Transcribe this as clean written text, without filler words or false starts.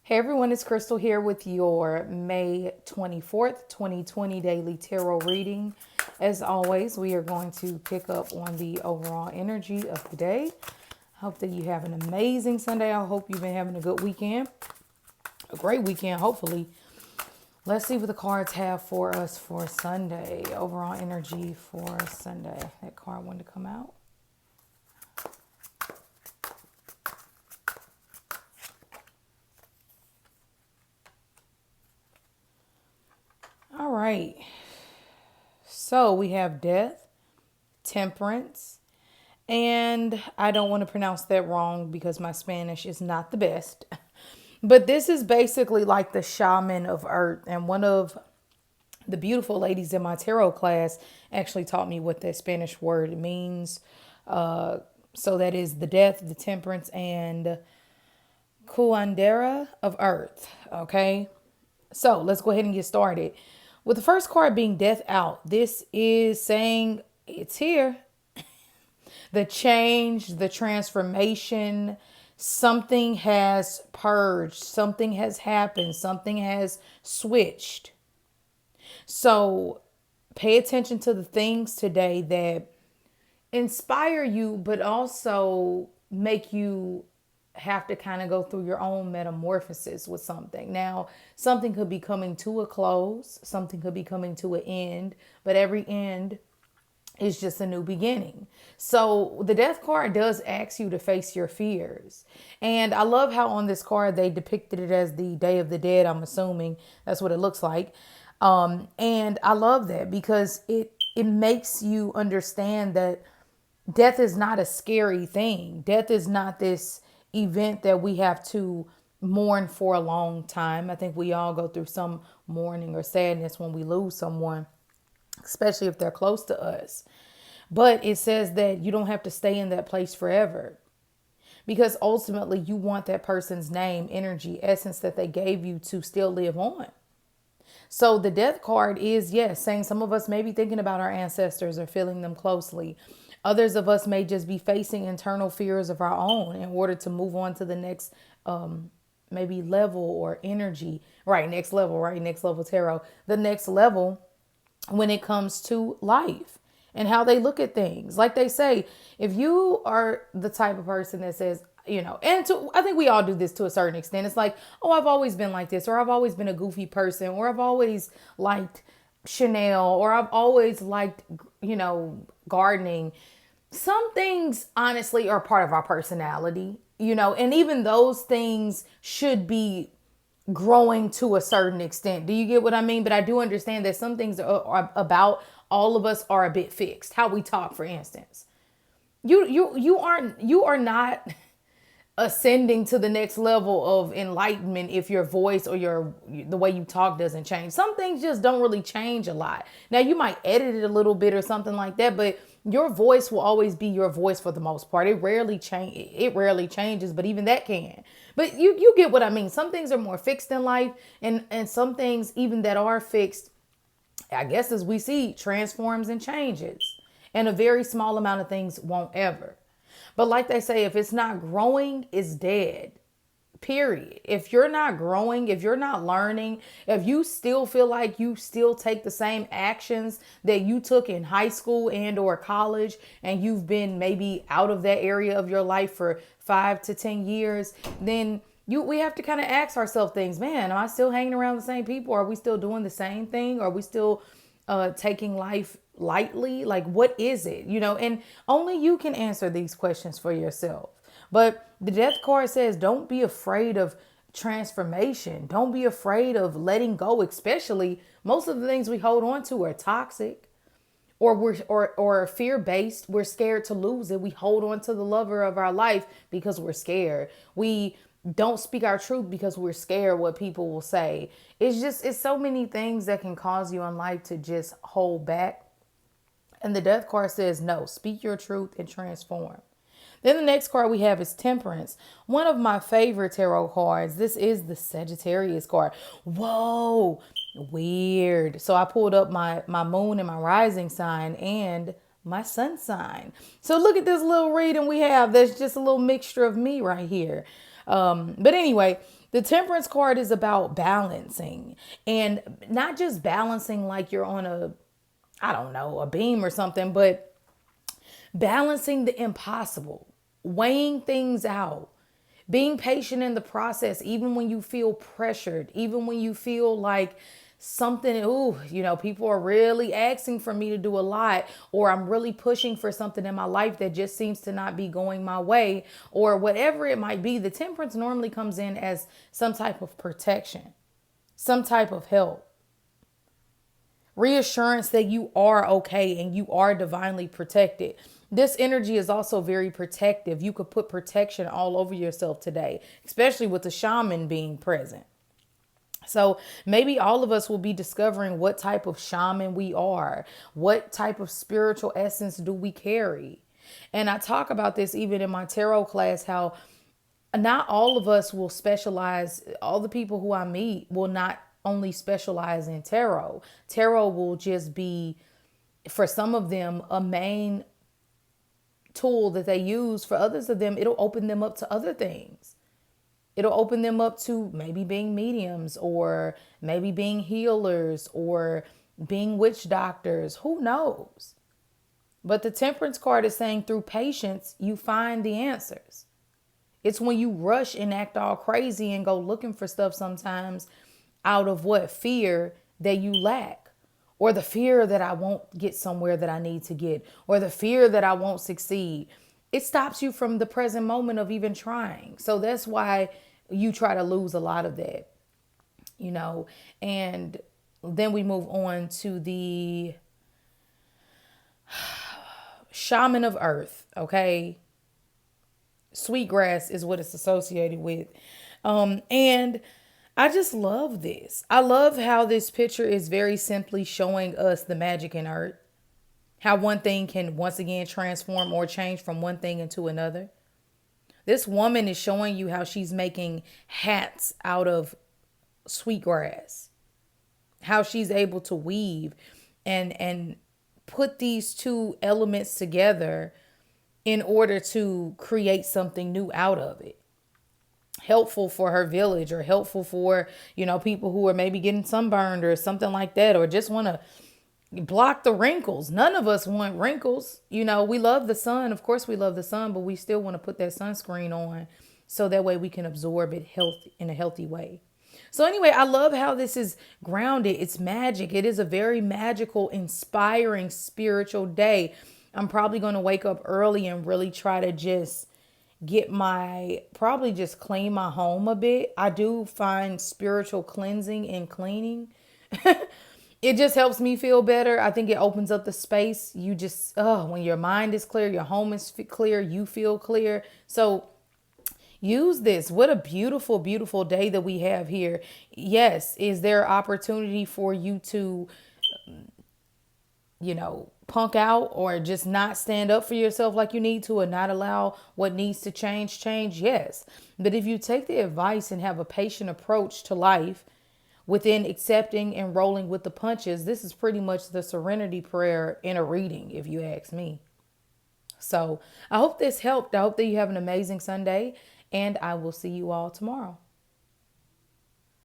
Hey everyone, it's Crystal here with your May 24th, 2020 daily tarot reading. As always, we are going to pick up on the overall energy of the day. I hope that you have an amazing Sunday. I hope you've been having a good weekend, a great weekend, hopefully. Let's see what the cards have for us for Sunday. Overall energy for Sunday. That card wanted to come out. All right. So we have death, temperance, and I don't want to pronounce that wrong because my Spanish is not the best. But this is basically like the shaman of earth. And one of the beautiful ladies in my tarot class actually taught me what that Spanish word means. So that is the death, the temperance, and cuandera of earth. Okay. So let's go ahead and get started. With the first card being death out, this is saying it's here. The change, the transformation, something has purged, something has happened, something has switched. So pay attention to the things today that inspire you, but also make you have to kind of go through your own metamorphosis with something. Now, something could be coming to a close, something could be coming to an end, but every end is just a new beginning. So the death card does ask you to face your fears. And I love how on this card they depicted it as the Day of the Dead. I'm assuming that's what it looks like. And I love that because it makes you understand that death is not a scary thing. Death is not this event that we have to mourn for a long time. I think we all go through some mourning or sadness when we lose someone, especially if they're close to us. But it says that you don't have to stay in that place forever because ultimately you want that person's name, energy, essence that they gave you to still live on. So the death card is, yes, saying some of us may be thinking about our ancestors or feeling them closely. Others of us may just be facing internal fears of our own in order to move on to the next maybe level or energy. Right, next level, right? Next level tarot. The next level when it comes to life and how they look at things. Like they say, if you are the type of person that says, and I think we all do this to a certain extent. It's like, oh, I've always been like this, or I've always been a goofy person, or I've always liked Chanel, or I've always liked, gardening. Some things honestly are part of our personality, and even those things should be growing to a certain extent. Do you get what I mean? But I do understand that some things are about all of us are a bit fixed. How we talk, for instance. You are not ascending to the next level of enlightenment if your voice or the way you talk doesn't change. Some things just don't really change a lot. Now you might edit it a little bit or something like that, but your voice will always be your voice for the most part. It rarely changes, but even that can. But you get what I mean. Some things are more fixed in life, and some things even that are fixed, I guess as we see, transforms and changes. And a very small amount of things won't ever. But like they say, if it's not growing, it's dead. Period. If you're not growing, if you're not learning, if you still feel like you still take the same actions that you took in high school and or college, and you've been maybe out of that area of your life for 5 to 10 years, then we have to kind of ask ourselves things. Man, am I still hanging around the same people? Are we still doing the same thing? Are we still taking life lightly? Like, what is it? And only you can answer these questions for yourself. But the death card says, don't be afraid of transformation. Don't be afraid of letting go, especially most of the things we hold on to are toxic or fear based. We're scared to lose it. We hold on to the lover of our life because we're scared. We don't speak our truth because we're scared what people will say. It's so many things that can cause you in life to just hold back. And the death card says, no, speak your truth and transform. Then the next card we have is Temperance. One of my favorite tarot cards. This is the Sagittarius card. Whoa, weird. So I pulled up my moon and my rising sign and my sun sign. So look at this little reading we have. There's just a little mixture of me right here. But anyway, The Temperance card is about balancing, and not just balancing like you're on a, I don't know, a beam or something, but balancing the impossible, weighing things out, being patient in the process, even when you feel pressured, even when you feel like something, people are really asking for me to do a lot, or I'm really pushing for something in my life that just seems to not be going my way, or whatever it might be. The temperance normally comes in as some type of protection, some type of help, reassurance that you are okay and you are divinely protected. This energy is also very protective. You could put protection all over yourself today, especially with the shaman being present. So maybe all of us will be discovering what type of shaman we are. What type of spiritual essence do we carry? And I talk about this even in my tarot class, how not all of us will specialize. All the people who I meet will not only specialize in tarot. Tarot will just be, for some of them, a main tool that they use. For others of them, it'll open them up to other things. It'll open them up to maybe being mediums, or maybe being healers, or being witch doctors. Who knows? But the Temperance card is saying through patience, you find the answers. It's when you rush and act all crazy and go looking for stuff sometimes out of what? Fear that you lack, or the fear that I won't get somewhere that I need to get, or the fear that I won't succeed. It stops you from the present moment of even trying. So that's why you try to lose a lot of that, and then we move on to the shaman of earth. Okay. Sweetgrass is what it's associated with. And I just love this. I love how this picture is very simply showing us the magic in earth. How one thing can once again transform or change from one thing into another. This woman is showing you how she's making hats out of sweetgrass. How she's able to weave and put these two elements together in order to create something new out of it. Helpful for her village, or helpful for, people who are maybe getting sunburned or something like that, or just want to block the wrinkles. None of us want wrinkles. We love the sun. Of course we love the sun, but we still want to put that sunscreen on so that way we can absorb it in a healthy way. So anyway, I love how this is grounded. It's magic. It is a very magical, inspiring, spiritual day. I'm probably going to wake up early and really try to just probably just clean my home a bit. I do find spiritual cleansing and cleaning. It just helps me feel better. I think it opens up the space. You just, when your mind is clear, your home is clear, you feel clear. So use this. What a beautiful, beautiful day that we have here. Yes. Is there opportunity for you to, punk out, or just not stand up for yourself like you need to, and not allow what needs to change? Yes. But if you take the advice and have a patient approach to life within accepting and rolling with the punches, this is pretty much the serenity prayer in a reading, if you ask me. So I hope this helped. I hope that you have an amazing Sunday, and I will see you all tomorrow.